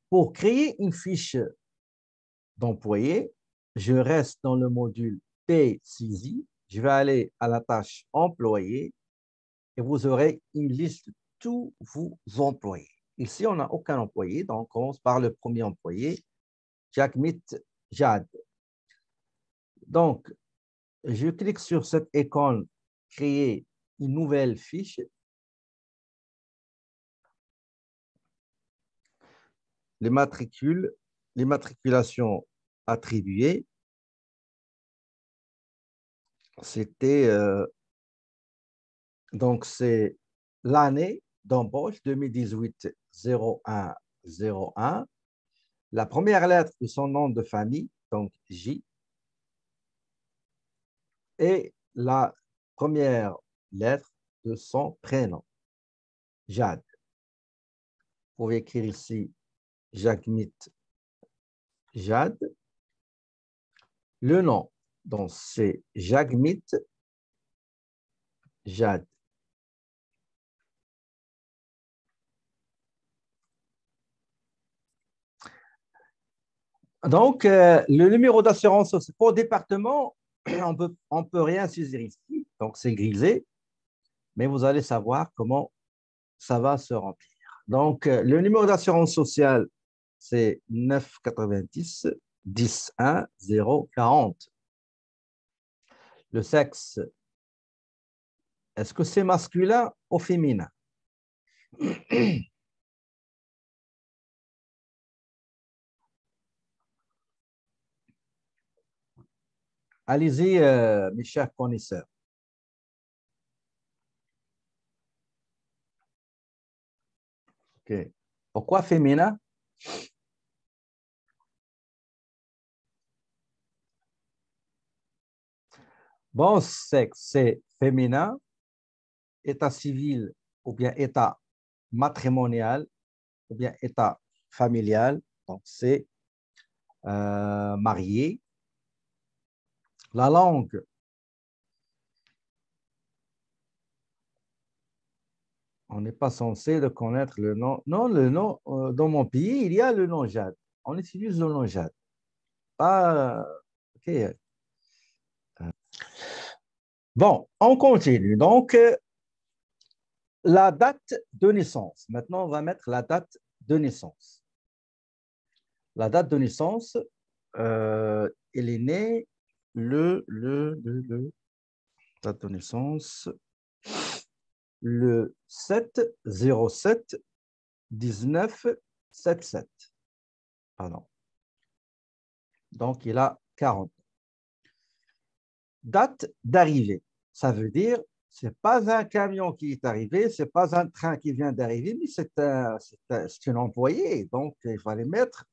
Pour créer une fiche d'employé, je reste dans le module P6i. Je vais aller à la tâche employé et vous aurez une liste de tous vos employés. Ici, on n'a aucun employé, donc on commence par le premier employé, Jagmeet Jad. Donc, je clique sur cette icône, créer une nouvelle fiche. Les matricules, les matriculations attribuées, c'était, donc c'est l'année d'embauche 2018-01-01. La première lettre de son nom de famille, donc J, et la première lettre de son prénom, Jad. Vous pouvez écrire ici Jagmeet Jad. Le nom, donc c'est Jagmeet Jad. Donc, le numéro d'assurance sociale pour le département, on peut rien saisir ici, donc c'est grisé, mais vous allez savoir comment ça va se remplir. Donc, le numéro d'assurance sociale, c'est 990 10 1 0 40. Le sexe, est-ce que c'est masculin ou féminin? Allez-y, mes chers connaisseurs. Okay. Pourquoi féminin? Bon sexe, c'est féminin. État civil ou bien état matrimonial ou bien état familial. Donc, c'est marié. La langue, on n'est pas censé de connaître le nom. Non, le nom, dans mon pays, il y a le nom Jade. On utilise le nom Jade. Pas, OK. Bon, on continue. Donc, la date de naissance. Maintenant, on va mettre la date de naissance. La date de naissance, elle est née date de naissance, le 7/07/1977. Pardon. Donc, il a 40 ans. Date d'arrivée, ça veut dire c'est pas un camion qui est arrivé, c'est pas un train qui vient d'arriver, mais c'est un employé. Donc, il fallait mettre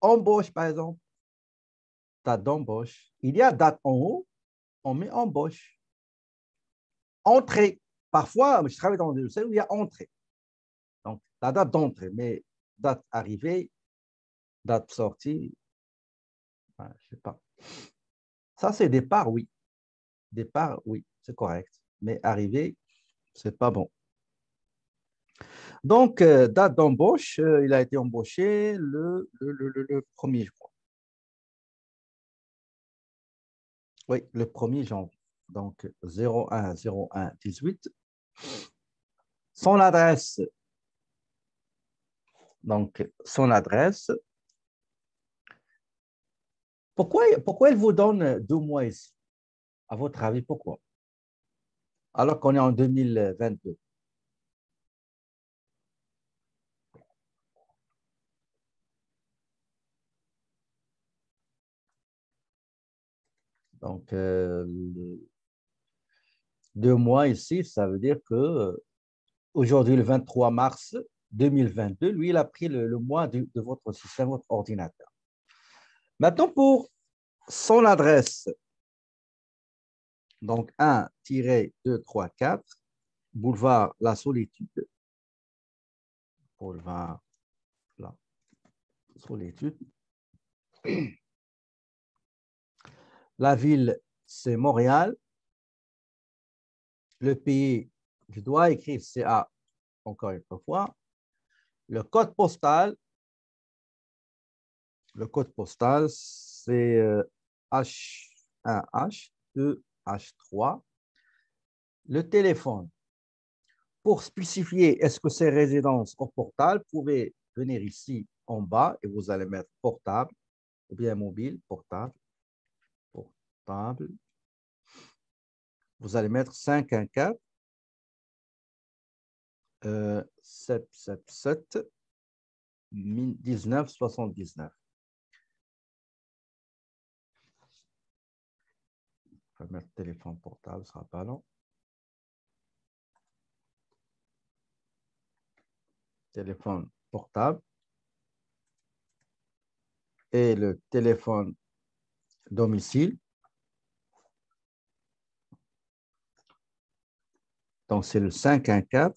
embauche, par exemple. Date d'embauche. Il y a date en haut, on met embauche. Entrée. Parfois, je travaille dans des logiciels où il y a entrée. Donc, la date d'entrée, mais date arrivée, date sortie, je ne sais pas. Ça, c'est départ, oui. Départ, oui, c'est correct. Mais arrivée, c'est pas bon. Donc, date d'embauche, il a été embauché le 1er juin. Oui, le 1er janvier. Donc, 01/01/18. Son adresse. Donc, son adresse. Pourquoi il vous donne 2 mois ici? À votre avis, pourquoi? Alors qu'on est en 2022. Donc, 2 mois ici, ça veut dire que aujourd'hui, le 23 mars 2022, lui, il a pris le mois de votre système, votre ordinateur. Maintenant, pour son adresse, donc 1-234, boulevard La Solitude. Boulevard La Solitude. La ville, c'est Montréal. Le pays, je dois écrire CA encore une fois. Le code postal, c'est H1, H2, H3. Le téléphone, pour spécifier est-ce que c'est résidence ou portable, vous pouvez venir ici en bas et vous allez mettre portable ou bien mobile, portable. Vous allez mettre 514 777 1979. Je vais mettre téléphone portable, ce sera pas long. Téléphone portable et le téléphone domicile. Donc, c'est le 514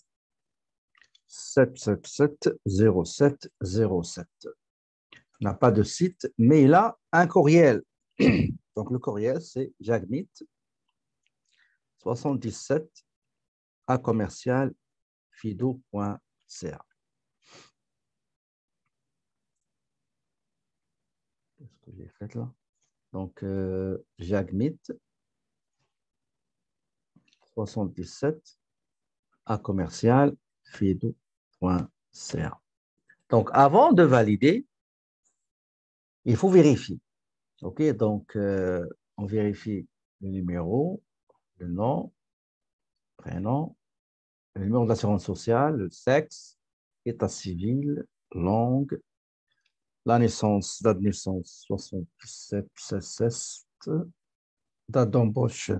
777 0707. Il n'a pas de site, mais il a un courriel. Donc, le courriel, c'est Jagmeet 77 à commercial fido.ca. Qu'est-ce que j'ai fait là? Donc, Jagmeet 77 à commercial fido.ca. Donc, avant de valider, il faut vérifier. OK, donc, on vérifie le numéro, le nom, prénom, le numéro de l'assurance sociale, le sexe, état civil, langue, la naissance, date de naissance 77, 16, date d'embauche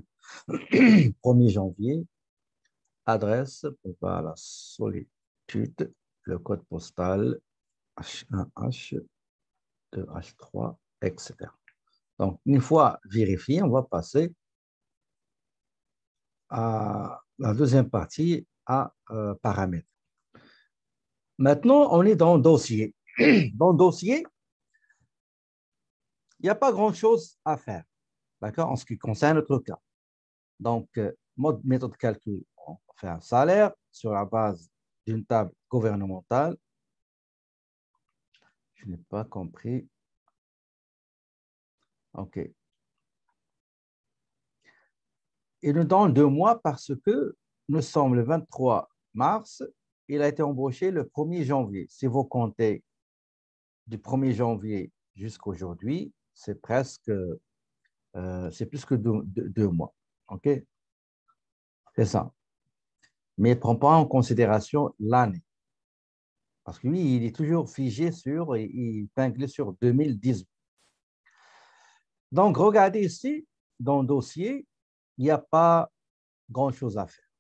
1er janvier, adresse, Boulevard La Solitude, le code postal H1, H2, H3, etc. Donc, une fois vérifié, on va passer à la deuxième partie, à paramètres. Maintenant, on est dans le dossier. Dans le dossier, il n'y a pas grand-chose à faire, d'accord, en ce qui concerne notre cas. Donc, méthode de calcul, on fait un salaire sur la base d'une table gouvernementale. Je n'ai pas compris. OK. Il nous donne 2 mois parce que nous sommes le 23 mars. Il a été embauché le 1er janvier. Si vous comptez du 1er janvier jusqu'à aujourd'hui, c'est presque, c'est plus que 2 mois. OK? C'est ça. Mais il ne prend pas en considération l'année. Parce que lui, il est toujours figé sur, il épinglé sur 2018. Donc, regardez ici, dans le dossier, il n'y a pas grand-chose à faire.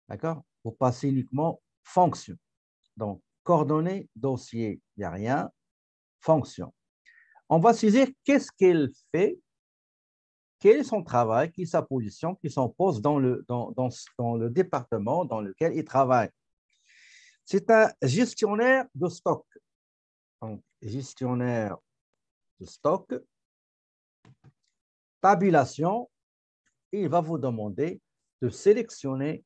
D'accord? Vous passez uniquement fonction. Donc, coordonnées, dossier, il n'y a rien. Fonction. On va saisir qu'est-ce qu'elle fait, quel est son travail, quelle est sa position, qui son poste dans le département dans lequel il travaille. C'est un gestionnaire de stock. Donc, gestionnaire de stock, tabulation, et il va vous demander de sélectionner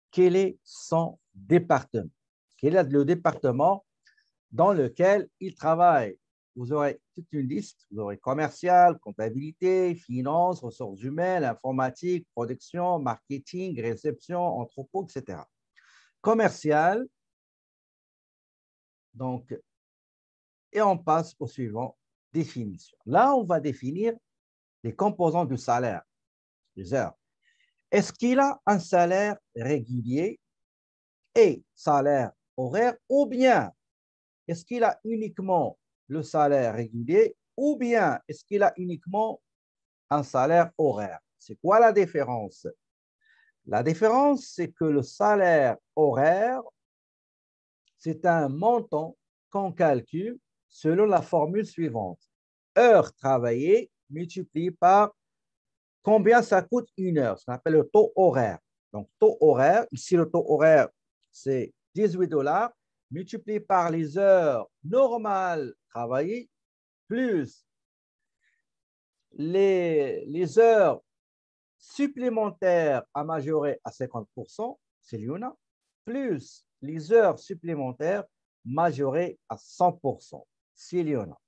quel est son département. Quel est le département dans lequel il travaille. Vous aurez toute une liste. Vous aurez commercial, comptabilité, finance, ressources humaines, informatique, production, marketing, réception, entrepôt, etc. Commercial, donc, et on passe au suivant, définition. Là, on va définir les composants du salaire, des heures. Est-ce qu'il a un salaire régulier et salaire horaire, ou bien est-ce qu'il a uniquement le salaire régulier ou bien est-ce qu'il a uniquement un salaire horaire? C'est quoi la différence? La différence, c'est que le salaire horaire, c'est un montant qu'on calcule selon la formule suivante. Heure travaillée multipliée par combien ça coûte une heure, ce qu'on appelle le taux horaire. Donc, taux horaire, ici le taux horaire, c'est 18 $ multiplié par les heures normales travaillées plus les heures supplémentaires à majorer à 50%, c'est l'UNA, plus les heures supplémentaires majorés à 100%, s'il y en a.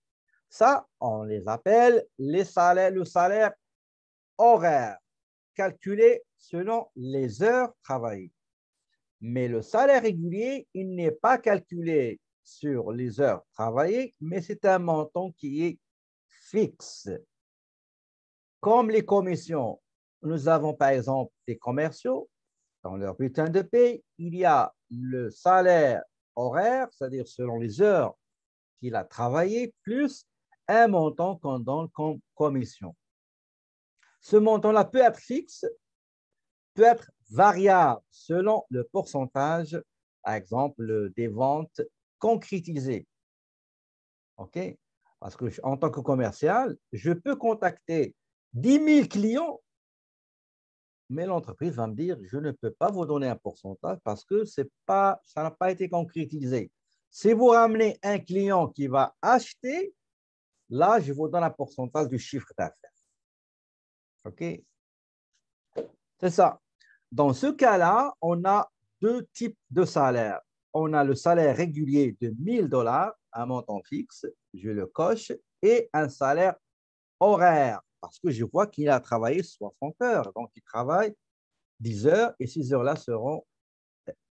Ça, on les appelle les salaires, le salaire horaire, calculé selon les heures travaillées. Mais le salaire régulier, il n'est pas calculé sur les heures travaillées, mais c'est un montant qui est fixe. Comme les commissions, nous avons par exemple des commerciaux, dans leur bulletin de paie, il y a le salaire horaire, c'est-à-dire selon les heures qu'il a travaillé, plus un montant qu'on donne comme commission. Ce montant-là peut être fixe, peut être variable selon le pourcentage, par exemple, des ventes concrétisées. OK? Parce que en tant que commercial, je peux contacter 10 000 clients, mais l'entreprise va me dire, je ne peux pas vous donner un pourcentage parce que ça n'a pas été concrétisé. Si vous ramenez un client qui va acheter, là, je vous donne un pourcentage du chiffre d'affaires. OK? C'est ça. Dans ce cas-là, on a deux types de salaires. On a le salaire régulier de 1 000 $, un montant fixe, je le coche, et un salaire horaire, parce que je vois qu'il a travaillé 60 heures. Donc, il travaille 10 heures et 6 heures-là seront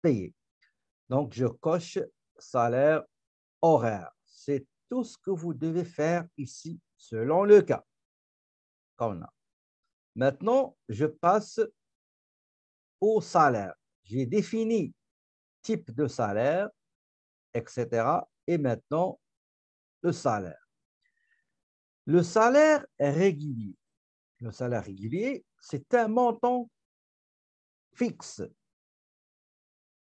payées. Donc, je coche salaire horaire. C'est tout ce que vous devez faire ici, selon le cas qu'on a. Maintenant, je passe au salaire. J'ai défini type de salaire, etc. Et maintenant, le salaire. Le salaire régulier. Le salaire régulier, c'est un montant fixe.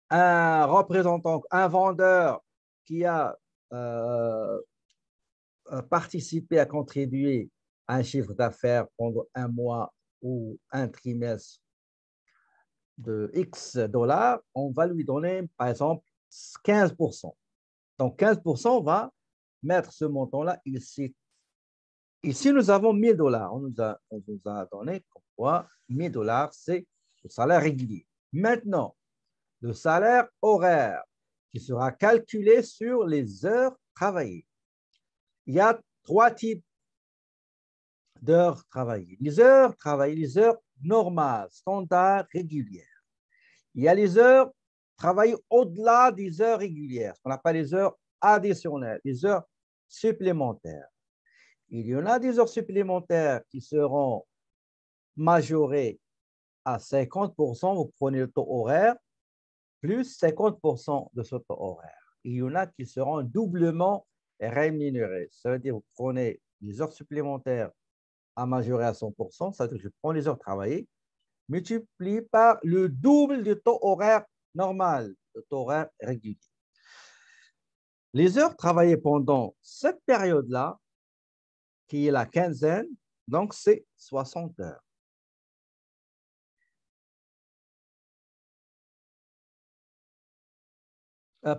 Un représentant, un vendeur qui a participé à contribuer à un chiffre d'affaires pendant un mois ou un trimestre de X $, on va lui donner, par exemple, 15%. Donc, 15%, on va mettre ce montant-là ici. Ici, nous avons 1 000 $. On nous a donné quoi 1 000 $, c'est le salaire régulier. Maintenant, le salaire horaire qui sera calculé sur les heures travaillées. Il y a 3 types d'heures travaillées. Les heures travaillées, les heures normales, standards, régulières. Il y a les heures travaillées au-delà des heures régulières, ce qu'on appelle les heures additionnelles, les heures supplémentaires. Il y en a des heures supplémentaires qui seront majorées à 50%, vous prenez le taux horaire, plus 50% de ce taux horaire. Il y en a qui seront doublement rémunérés. Ça veut dire que vous prenez les heures supplémentaires à majorer à 100%, ça veut dire que je prends les heures travaillées, multiplié par le double du taux horaire normal, le taux horaire régulier. Les heures travaillées pendant cette période-là, qui est la quinzaine, donc c'est 60 heures.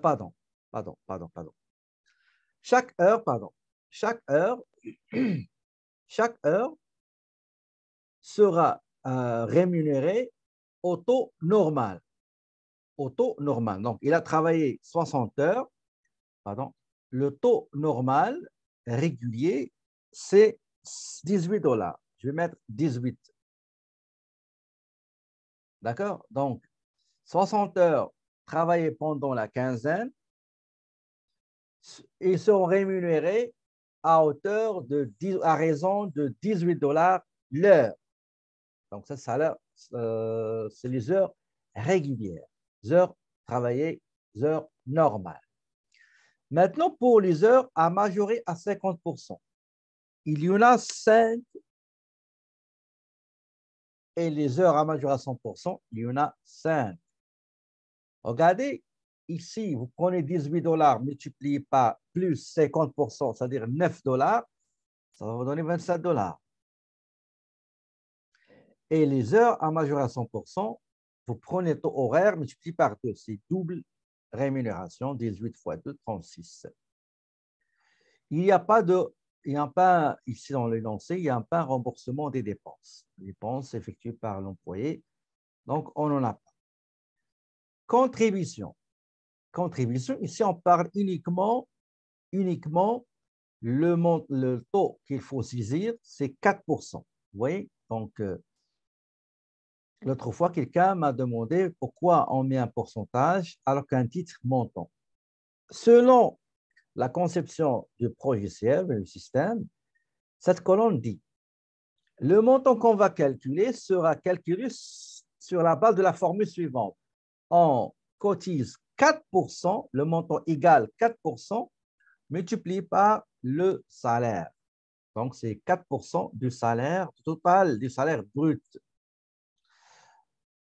Pardon. Chaque heure, chaque heure sera rémunérée au taux normal. Au taux normal. Donc, il a travaillé 60 heures. Pardon. Le taux normal régulier, c'est 18 $. Je vais mettre 18. D'accord? Donc, 60 heures travaillées pendant la quinzaine, ils seront rémunérés à hauteur à raison de 18 $ l'heure. Donc, ça, c'est les heures régulières, les heures travaillées, les heures normales. Maintenant, pour les heures à majorer à 50%, il y en a 5 et les heures à majorer à 100%, il y en a 5. Regardez, ici, vous prenez 18 $ multiplié par plus 50%, c'est-à-dire 9 $, ça va vous donner 27 $. Et les heures à majorer à 100%, vous prenez le taux horaire multiplié par 2, c'est double rémunération, 18 fois 2, 36. Il n'y a pas ici dans l'énoncé, il n'y a pas un remboursement des dépenses. Les dépenses effectuées par l'employé, donc on n'en a pas. Contribution. contribution. Ici, on parle uniquement le taux qu'il faut saisir, c'est 4%. Vous voyez? Donc, l'autre fois, quelqu'un m'a demandé pourquoi on met un pourcentage alors qu'un titre montant. Selon la conception du logiciel, du système, cette colonne dit le montant qu'on va calculer sera calculé sur la base de la formule suivante. On cotise 4%, le montant égal 4%, multiplié par le salaire. Donc, c'est 4% du salaire total, du salaire brut.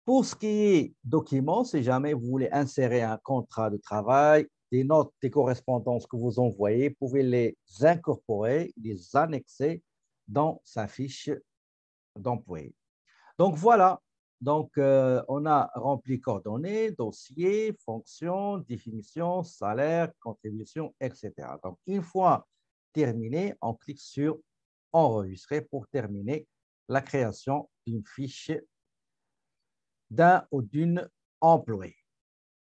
Pour ce qui est documents, si jamais vous voulez insérer un contrat de travail, des notes, des correspondances que vous envoyez, vous pouvez les incorporer, les annexer dans sa fiche d'employé. Donc, voilà. Donc, on a rempli coordonnées, dossier, fonction, définition, salaire, contribution, etc. Donc, une fois terminé, on clique sur enregistrer pour terminer la création d'une fiche d'un ou d'une employée.